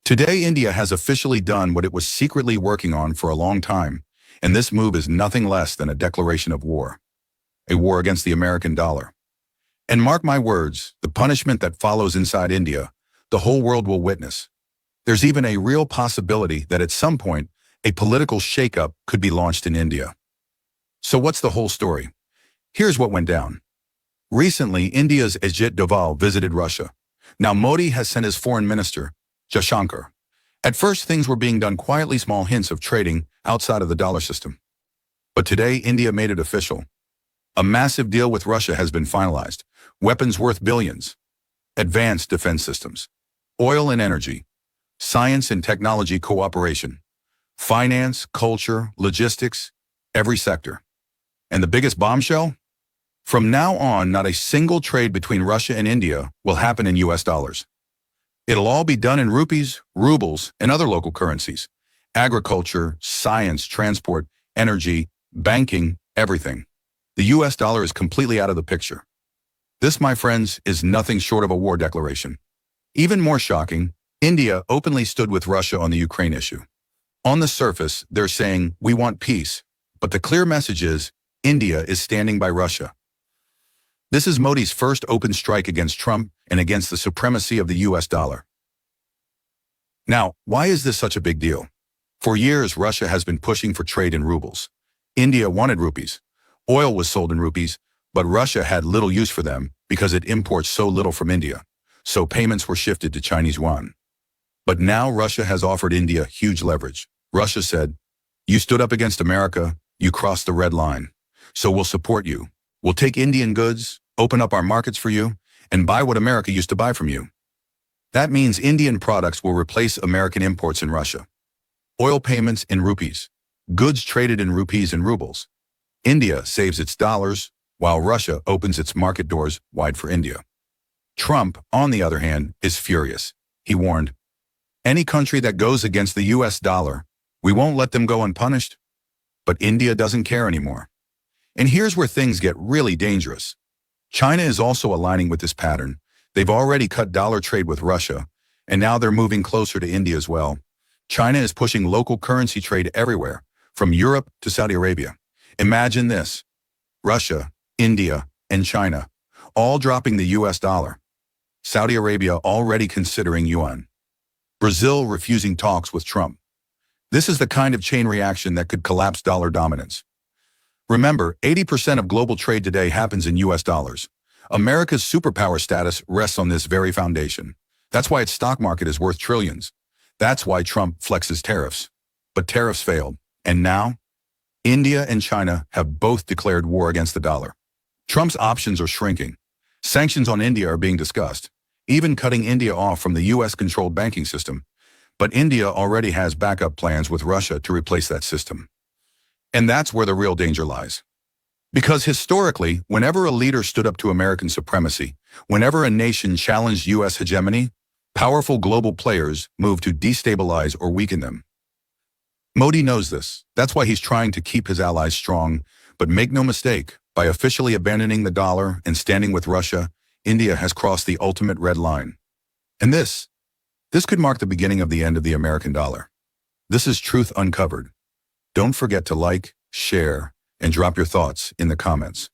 Today, India has officially done what it was secretly working on for a long time, and this move is nothing less than a declaration of war, a war against the American dollar. And mark my words, the punishment that follows inside India, the whole world will witness. There's even a real possibility that at some point, a political shakeup could be launched in India. So what's the whole story? Here's what went down. Recently, India's Ajit Doval visited Russia. Now Modi has sent his foreign minister, Jaishankar. At first, things were being done quietly, small hints of trading outside of the dollar system. But today, India made it official. A massive deal with Russia has been finalized. Weapons worth billions. Advanced defense systems. Oil and energy. Science and technology cooperation. Finance, culture, logistics, every sector. And the biggest bombshell? From now on, not a single trade between Russia and India will happen in US dollars. It'll all be done in rupees, rubles, and other local currencies. Agriculture, science, transport, energy, banking, everything. The US dollar is completely out of the picture. This, my friends, is nothing short of a war declaration. Even more shocking, India openly stood with Russia on the Ukraine issue. On the surface, they're saying, we want peace, but the clear message is, India is standing by Russia. This is Modi's first open strike against Trump and against the supremacy of the US dollar. Now, why is this such a big deal? For years, Russia has been pushing for trade in rubles. India wanted rupees. Oil was sold in rupees, but Russia had little use for them because it imports so little from India, so payments were shifted to Chinese yuan. But now Russia has offered India huge leverage. Russia said, you stood up against America, you crossed the red line, so we'll support you. We'll take Indian goods, open up our markets for you, and buy what America used to buy from you. That means Indian products will replace American imports in Russia. Oil payments in rupees, goods traded in rupees and rubles. India saves its dollars, while Russia opens its market doors wide for India. Trump, on the other hand, is furious. He warned, any country that goes against the US dollar, we won't let them go unpunished. But India doesn't care anymore. And here's where things get really dangerous. China is also aligning with this pattern. They've already cut dollar trade with Russia, and now they're moving closer to India as well. China is pushing local currency trade everywhere, from Europe to Saudi Arabia. Imagine this: Russia, India, and China, all dropping the US dollar. Saudi Arabia already considering yuan. Brazil refusing talks with Trump. This is the kind of chain reaction that could collapse dollar dominance. Remember, 80% of global trade today happens in US dollars. America's superpower status rests on this very foundation. That's why its stock market is worth trillions. That's why Trump flexes tariffs. But tariffs failed. And now, India and China have both declared war against the dollar. Trump's options are shrinking. Sanctions on India are being discussed, even cutting India off from the US-controlled banking system. But India already has backup plans with Russia to replace that system. And that's where the real danger lies. Because historically, whenever a leader stood up to American supremacy, whenever a nation challenged US hegemony, powerful global players moved to destabilize or weaken them. Modi knows this. That's why he's trying to keep his allies strong. But make no mistake, by officially abandoning the dollar and standing with Russia, India has crossed the ultimate red line. And this could mark the beginning of the end of the American dollar. This is Truth Uncovered. Don't forget to like, share, and drop your thoughts in the comments.